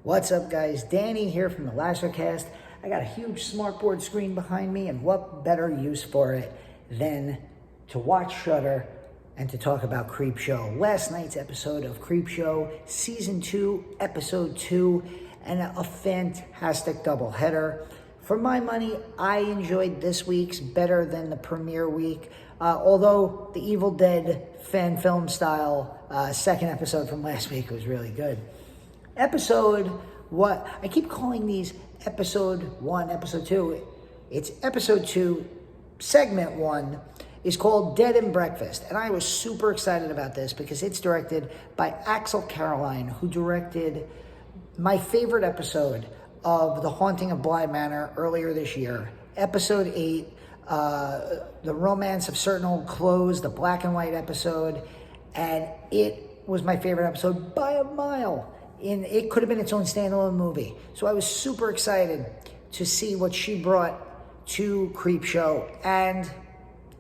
What's up, guys? Danny here from the LaserCast. I got a huge smartboard screen behind me, and what better use for it than to watch Shudder and to talk about Creepshow. Last night's episode of Creepshow, Season 2, Episode 2, and a fantastic doubleheader. For my money, I enjoyed this week's better than the premiere week, although the Evil Dead fan film style second episode from last week was really good. What I keep calling these episode 1, episode 2. It's episode 2, segment 1 is called Dead and Breakfast. And I was super excited about this because it's directed by Axelle Carolyn, who directed my favorite episode of The Haunting of Bly Manor earlier this year. Episode 8, The Romance of Certain Old Clothes, the black and white episode. And it was my favorite episode by a mile. It could have been its own standalone movie. So I was super excited to see what she brought to Creepshow. And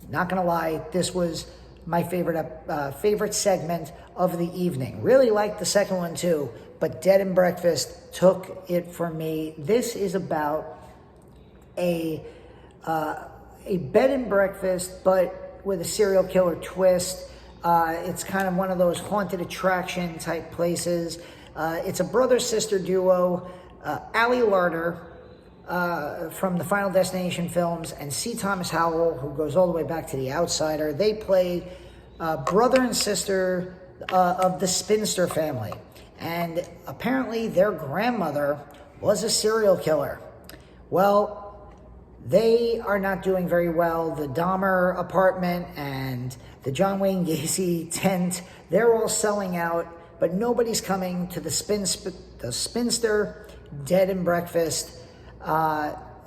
not gonna lie, this was my favorite segment of the evening. Really liked the second one too, but Dead and Breakfast took it for me. This is about a bed and breakfast, but with a serial killer twist. It's kind of one of those haunted attraction type places. It's a brother-sister duo, Larter from the Final Destination films, and C. Thomas Howell, who goes all the way back to The Outsider. They play brother and sister of the Spinster family. And apparently their grandmother was a serial killer. Well, they are not doing very well. The Dahmer apartment and the John Wayne Gacy tent, they're all selling out. But nobody's coming to the Spinster Dead and Breakfast.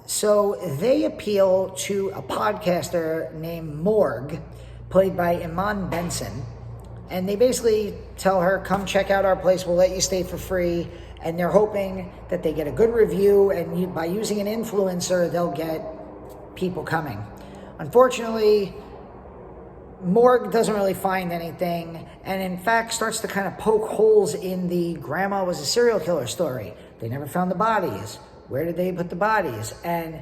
So they appeal to a podcaster named Morg, played by Iman Benson. And they basically tell her, come check out our place, we'll let you stay for free. And they're hoping that they get a good review, and by using an influencer, they'll get people coming. Unfortunately, Morg doesn't really find anything, and in fact starts to kind of poke holes in the grandma was a serial killer story. They never found the bodies. Where did they put the bodies? And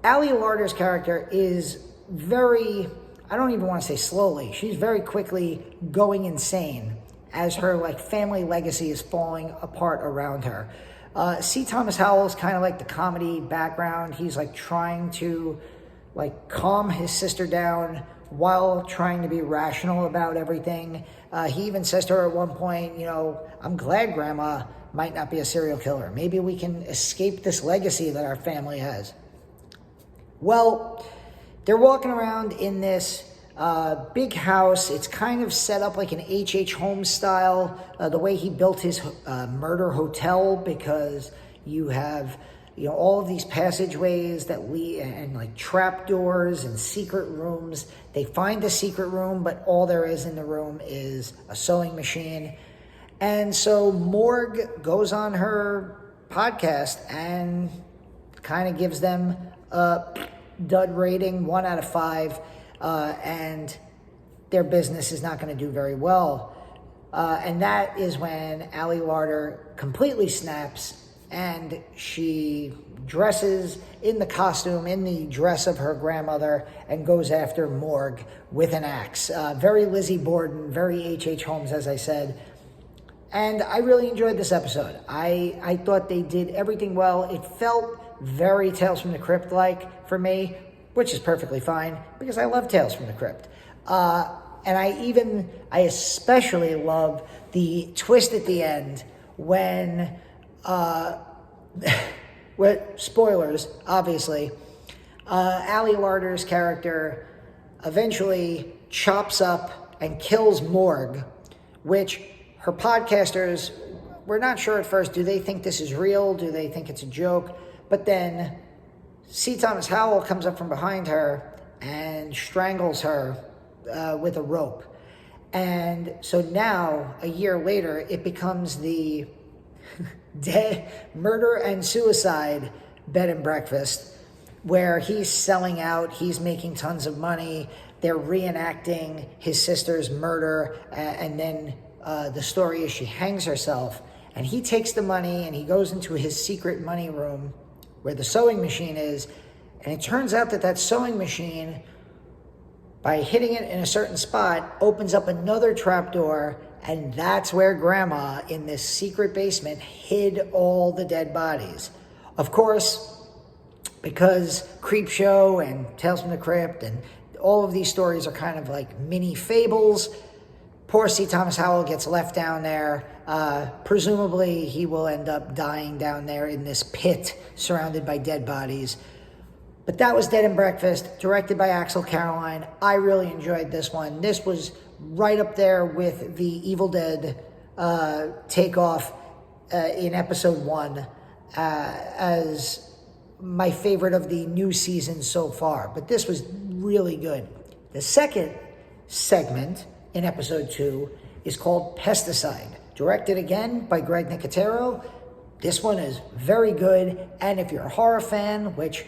Larter's character is very, I don't even want to say slowly, she's very quickly going insane as her family legacy is falling apart around her. C. Thomas Howell's kind of like the comedy background. He's trying to calm his sister down while trying to be rational about everything. He even says to her at one point, I'm glad Grandma might not be a serial killer. Maybe we can escape this legacy that our family has. Well, they're walking around in this big house. It's kind of set up like an H.H. Holmes style, the way he built his murder hotel, because you have all of these passageways that lead, and trap doors and secret rooms. They find the secret room, but all there is in the room is a sewing machine. And so Morg goes on her podcast and kind of gives them a dud rating, 1 out of 5, and their business is not going to do very well. And that is when Larter completely snaps, and she dresses in the costume, in the dress of her grandmother, and goes after Morg with an axe. Very Lizzie Borden, very H.H. Holmes, as I said. And I really enjoyed this episode. I thought they did everything well. It felt very Tales from the Crypt-like for me, which is perfectly fine, because I love Tales from the Crypt. And I especially love the twist at the end when... spoilers, obviously, Larter's character eventually chops up and kills Morg, which her podcasters were not sure at first. Do they think this is real? Do they think it's a joke? But then C. Thomas Howell comes up from behind her and strangles her with a rope. And so now, a year later, it becomes the murder and suicide bed and breakfast, where he's selling out, he's making tons of money, they're reenacting his sister's murder, and then the story is she hangs herself, And he takes the money and he goes into his secret money room where the sewing machine is. And it turns out that sewing machine, by hitting it in a certain spot, opens up another trapdoor. And that's where Grandma, in this secret basement, hid all the dead bodies. Of course, because Creepshow and Tales from the Crypt and all of these stories are kind of like mini fables, poor C. Thomas Howell gets left down there. Presumably, he will end up dying down there in this pit surrounded by dead bodies. But that was Dead and Breakfast, directed by Axelle Carolyn. I really enjoyed this one. This was right up there with the Evil Dead takeoff in episode 1 as my favorite of the new season so far. But this was really good. The second segment in episode 2 is called Pesticide, directed again by Greg Nicotero. This one is very good, and if you're a horror fan, which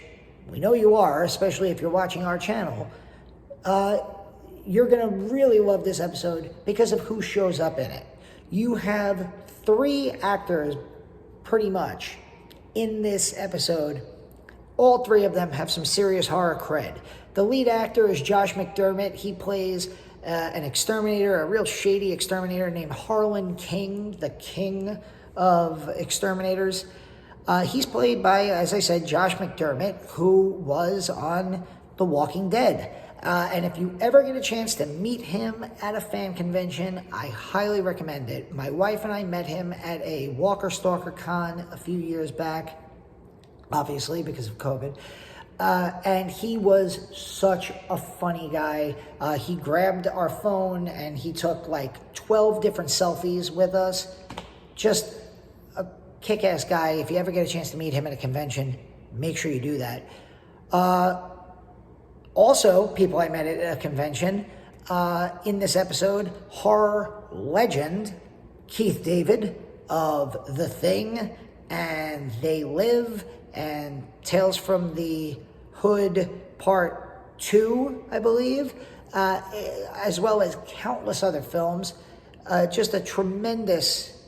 we know you are, especially if you're watching our channel, you're going to really love this episode because of who shows up in it. You have 3 actors, pretty much, in this episode. All 3 of them have some serious horror cred. The lead actor is Josh McDermott. He plays an exterminator, a real shady exterminator named Harlan King, the king of exterminators. He's played by, as I said, Josh McDermott, who was on The Walking Dead. And if you ever get a chance to meet him at a fan convention, I highly recommend it. My wife and I met him at a Walker Stalker Con a few years back, obviously because of COVID. And he was such a funny guy. He grabbed our phone and he took like 12 different selfies with us. Just a kick-ass guy. If you ever get a chance to meet him at a convention, make sure you do that. Also, people I met at a convention in this episode, horror legend Keith David of The Thing and They Live and Tales from the Hood Part 2, I believe, as well as countless other films. Just a tremendous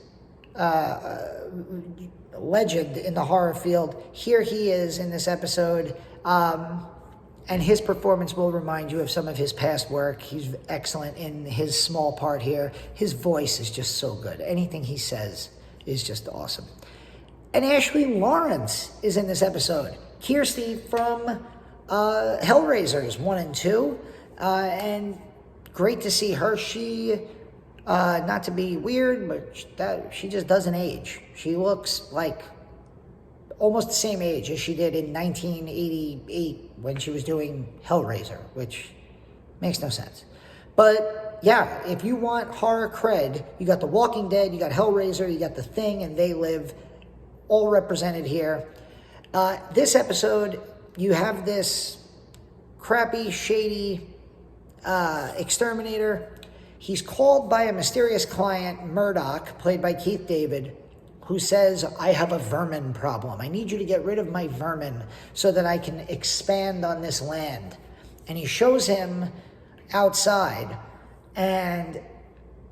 legend in the horror field. Here he is in this episode, and his performance will remind you of some of his past work. He's excellent in his small part here. His voice is just so good. Anything he says is just awesome. And Ashley Laurence is in this episode. Kirsty from Hellraisers 1 and 2. And great to see her. She, not to be weird, but she just doesn't age. She looks like almost the same age as she did in 1988 when she was doing Hellraiser, which makes no sense. But yeah, if you want horror cred, you got The Walking Dead, you got Hellraiser, you got The Thing, and They Live, all represented here. This episode, you have this crappy, shady exterminator. He's called by a mysterious client, Murdoch, played by Keith David, who says, I have a vermin problem. I need you to get rid of my vermin so that I can expand on this land. And he shows him outside, and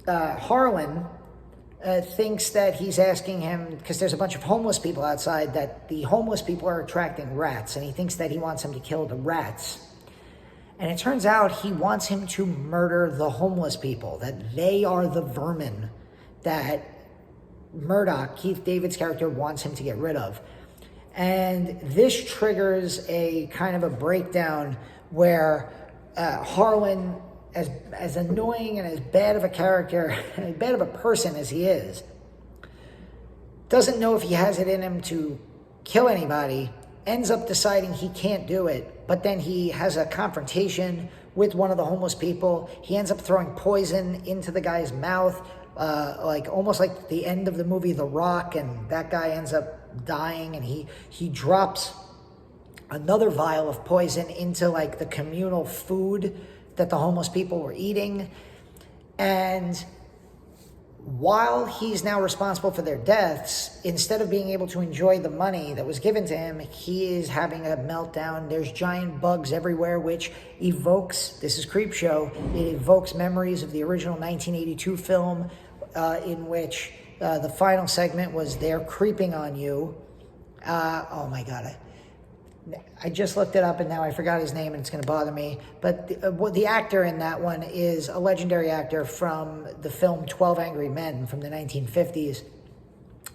Harlan thinks that he's asking him, because there's a bunch of homeless people outside, that the homeless people are attracting rats, and he thinks that he wants him to kill the rats. And it turns out he wants him to murder the homeless people, that they are the vermin that Murdoch, Keith David's character, wants him to get rid of. And this triggers a kind of a breakdown where Harlan, as annoying and as bad of a character, as bad of a person as he is, doesn't know if he has it in him to kill anybody, ends up deciding he can't do it, but then he has a confrontation with one of the homeless people. He ends up throwing poison into the guy's mouth, like almost like the end of the movie The Rock, and that guy ends up dying, and he drops another vial of poison into like the communal food that the homeless people were eating. And while he's now responsible for their deaths, instead of being able to enjoy the money that was given to him, he is having a meltdown. There's giant bugs everywhere, which evokes, this is Creepshow, it evokes memories of the original 1982 film in which the final segment was They're Creeping on You. Oh my God. I just looked it up and now I forgot his name and it's going to bother me. But the actor in that one is a legendary actor from the film 12 Angry Men from the 1950s.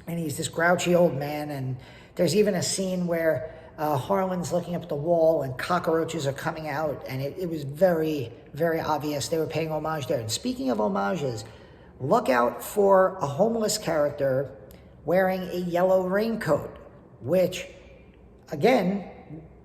And he's this grouchy old man. And there's even a scene where Harlan's looking up at the wall and cockroaches are coming out. And it was very, very obvious they were paying homage there. And speaking of homages, look out for a homeless character wearing a yellow raincoat, which, again,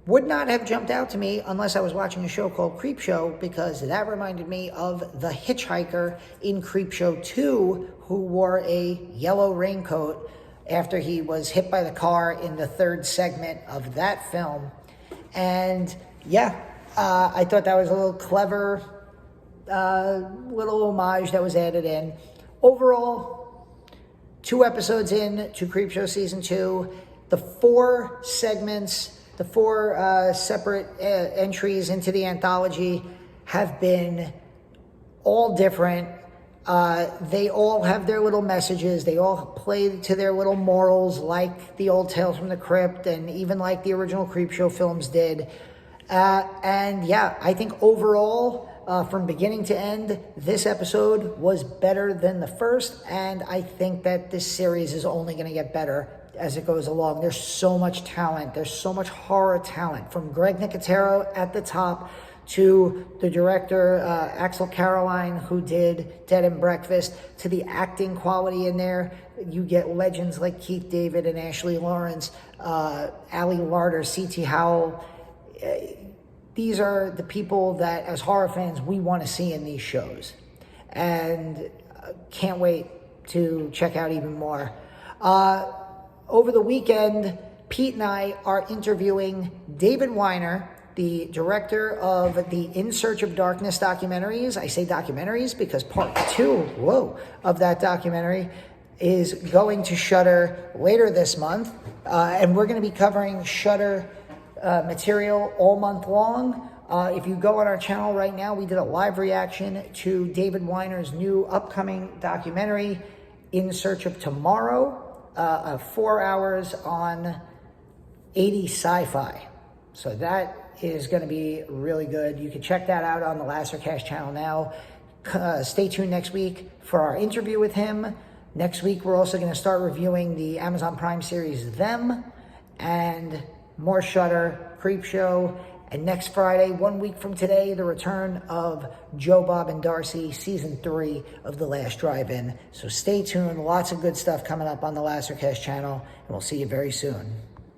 would not have jumped out to me unless I was watching a show called Creepshow, because that reminded me of the hitchhiker in Creepshow 2 who wore a yellow raincoat after he was hit by the car in the third segment of that film. And yeah, I thought that was a little clever little homage that was added in. Overall, 2 episodes in to Creepshow Season 2. The 4 segments, the 4 separate entries into the anthology have been all different. They all have their little messages. They all play to their little morals, like the old Tales from the Crypt and even like the original Creepshow films did. And yeah, I think overall, from beginning to end, this episode was better than the first, and I think that this series is only going to get better as it goes along. There's so much talent. There's so much horror talent, from Greg Nicotero at the top to the director, Axelle Carolyn, who did Dead and Breakfast, to the acting quality in there. You get legends like Keith David and Ashley Laurence, Ali Larter, C.T. Howell. These are the people that, as horror fans, we want to see in these shows. And can't wait to check out even more. Over the weekend, Pete and I are interviewing David Weiner, the director of the In Search of Darkness documentaries. I say documentaries because part 2, of that documentary is going to Shudder later this month. And we're going to be covering Shudder material all month long. If you go on our channel right now, we did a live reaction to David Weiner's new upcoming documentary, In Search of Tomorrow, 4 hours on 80s sci-fi. So that is going to be really good. You can check that out on the Lasercast channel now. Stay tuned next week for our interview with him. Next week, we're also going to start reviewing the Amazon Prime series Them, and more Shudder, Creepshow, and next Friday, 1 week from today, the return of Joe Bob and Darcy, Season 3 of The Last Drive-In. So stay tuned. Lots of good stuff coming up on the Lasercast channel, and we'll see you very soon.